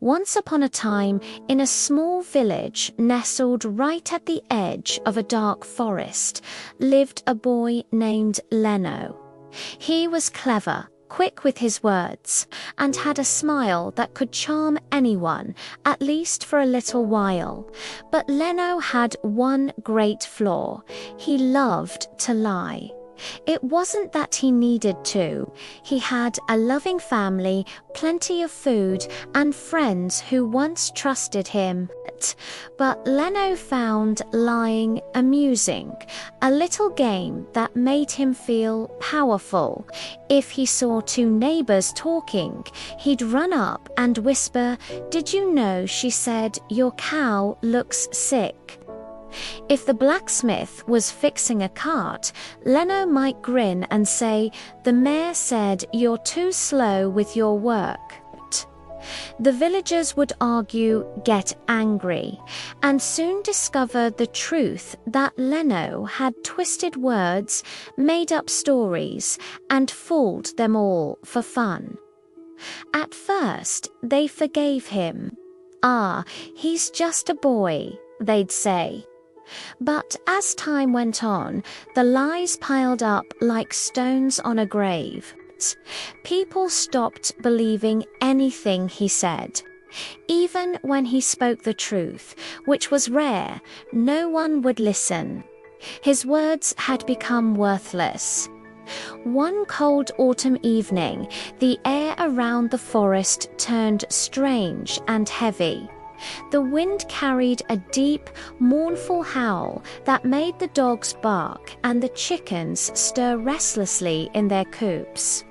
Once upon a time, in a small village nestled right at the edge of a dark forest, lived a boy named Leno. He was clever, quick with his words, and had a smile that could charm anyone, at least for a little while. But Leno had one great flaw: he loved to lie. It wasn't that he needed to. He had a loving family, plenty of food, and friends who once trusted him. But Leno found lying amusing, a little game that made him feel powerful. If he saw two neighbors talking, he'd run up and whisper, "Did you know she said your cow looks sick?" If the blacksmith was fixing a cart, Leno might grin and say, "The mayor said you're too slow with your work." The villagers would argue, get angry, and soon discover the truth that Leno had twisted words, made up stories, and fooled them all for fun. At first, they forgave him. "Ah, he's just a boy," they'd say. But as time went on, the lies piled up like stones on a grave. People stopped believing anything he said. Even when he spoke the truth, which was rare, no one would listen. His words had become worthless. One cold autumn evening, the air around the forest turned strange and heavy. The wind carried a deep, mournful howl that made the dogs bark and the chickens stir restlessly in their coops.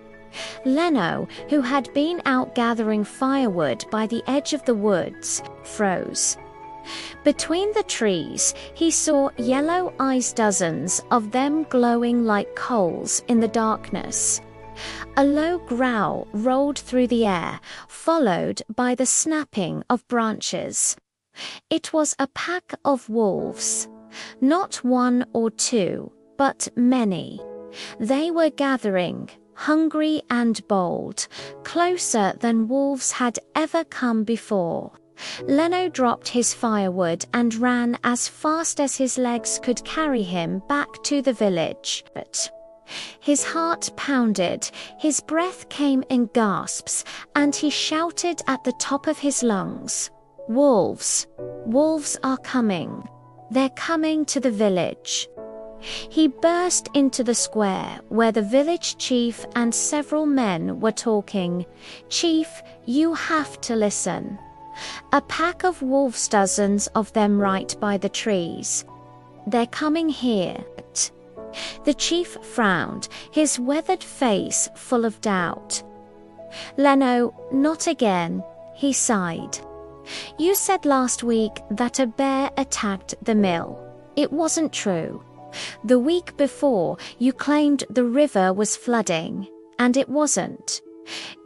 Leno, who had been out gathering firewood by the edge of the woods, froze. Between the trees, he saw yellow eyes, dozens of them glowing like coals in the darkness. A low growl rolled through the air, followed by the snapping of branches. It was a pack of wolves. Not one or two, but many. They were gathering, hungry and bold, closer than wolves had ever come before. Leno dropped his firewood and ran as fast as his legs could carry him back to the village. His heart pounded, his breath came in gasps, and he shouted at the top of his lungs, "Wolves! Wolves are coming! They're coming to the village!" He burst into the square where the village chief and several men were talking. "Chief, you have to listen. A pack of wolves, dozens of them right by the trees. They're coming here." The chief frowned, his weathered face full of doubt. "Leno, not again," he sighed. "You said last week that a bear attacked the mill. It wasn't true. The week before, you claimed the river was flooding, and it wasn't.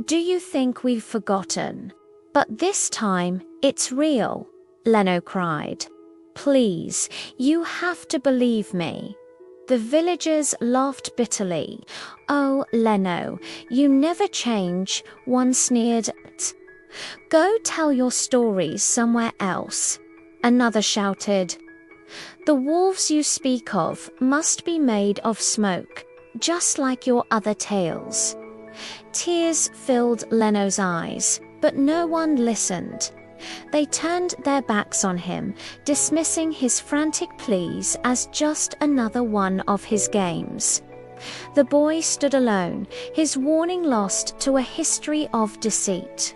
Do you think we've forgotten? But this time, it's real," Leno cried. "Please, you have to believe me." The villagers laughed bitterly. "Oh, Leno, you never change," one sneered. "Go tell your stories somewhere else," another shouted. "The wolves you speak of must be made of smoke, just like your other tales." Tears filled Leno's eyes, but no one listened. They turned their backs on him, dismissing his frantic pleas as just another one of his games. The boy stood alone, his warning lost to a history of deceit.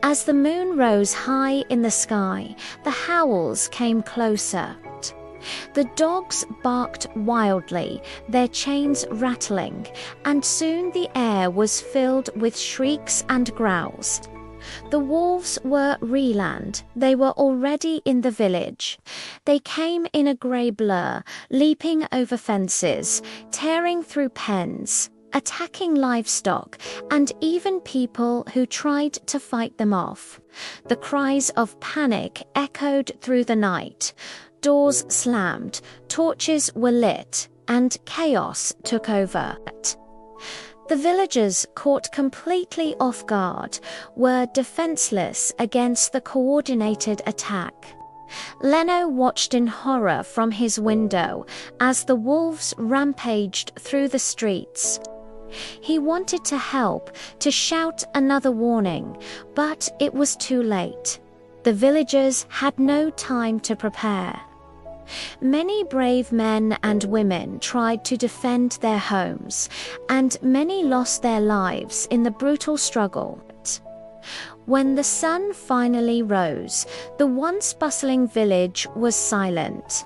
As the moon rose high in the sky, the howls came closer. The dogs barked wildly, their chains rattling, and soon the air was filled with shrieks and growls. The wolves were reland. They were already in the village. They came in a grey blur, leaping over fences, tearing through pens, attacking livestock, and even people who tried to fight them off. The cries of panic echoed through the night. Doors slammed, torches were lit, and chaos took over. The villagers, caught completely off guard, were defenseless against the coordinated attack. Leno watched in horror from his window as the wolves rampaged through the streets. He wanted to help, to shout another warning, but it was too late. The villagers had no time to prepare. Many brave men and women tried to defend their homes, and many lost their lives in the brutal struggle. When the sun finally rose, the once bustling village was silent.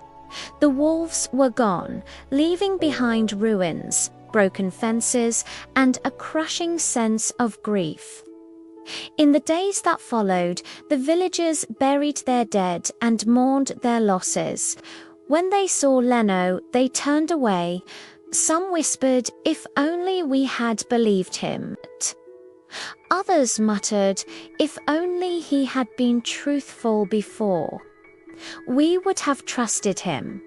The wolves were gone, leaving behind ruins, broken fences, and a crushing sense of grief. In the days that followed, the villagers buried their dead and mourned their losses. When they saw Leno, they turned away. Some whispered, "If only we had believed him." Others muttered, "If only he had been truthful before. We would have trusted him."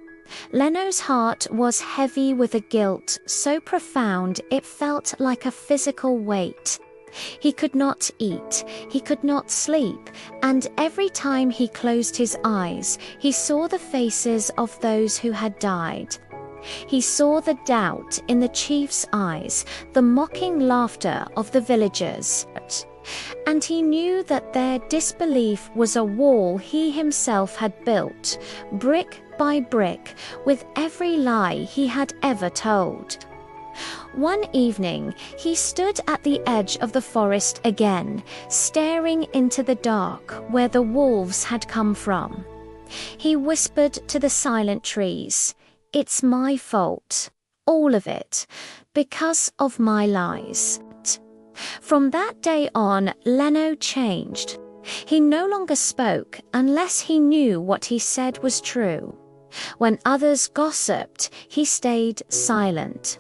Leno's heart was heavy with a guilt so profound it felt like a physical weight. He could not eat, he could not sleep, and every time he closed his eyes, he saw the faces of those who had died. He saw the doubt in the chief's eyes, the mocking laughter of the villagers, and he knew that their disbelief was a wall he himself had built, brick by brick, with every lie he had ever told. One evening, he stood at the edge of the forest again, staring into the dark where the wolves had come from. He whispered to the silent trees, "It's my fault, all of it, because of my lies." From that day on, Leno changed. He no longer spoke unless he knew what he said was true. When others gossiped, he stayed silent.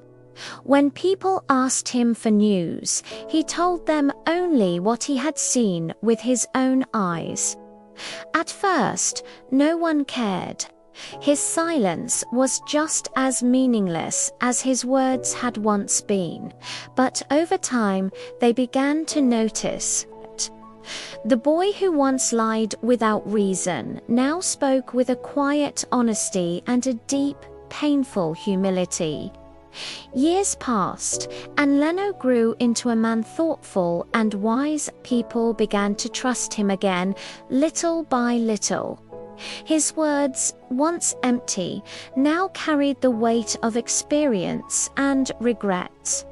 When people asked him for news, he told them only what he had seen with his own eyes. At first, no one cared. His silence was just as meaningless as his words had once been, but over time they began to notice. The boy who once lied without reason now spoke with a quiet honesty and a deep, painful humility. Years passed, and Leno grew into a man thoughtful and wise. People began to trust him again, little by little. His words, once empty, now carried the weight of experience and regret.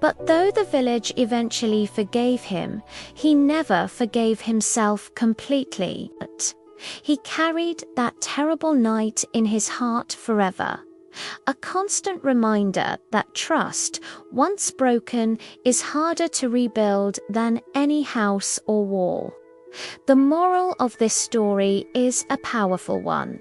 But though the village eventually forgave him, he never forgave himself completely. He carried that terrible night in his heart forever. A constant reminder that trust, once broken, is harder to rebuild than any house or wall. The moral of this story is a powerful one.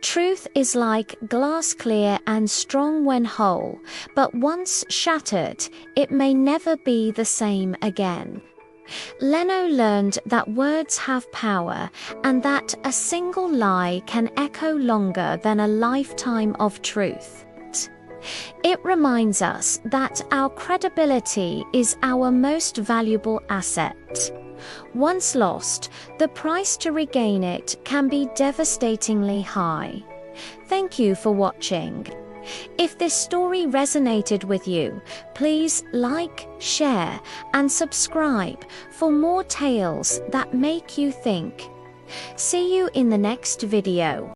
Truth is like glass, clear and strong when whole, but once shattered, it may never be the same again. Leno learned that words have power and that a single lie can echo longer than a lifetime of truth. It reminds us that our credibility is our most valuable asset. Once lost, the price to regain it can be devastatingly high. Thank you for watching. If this story resonated with you, please like, share, and subscribe for more tales that make you think. See you in the next video.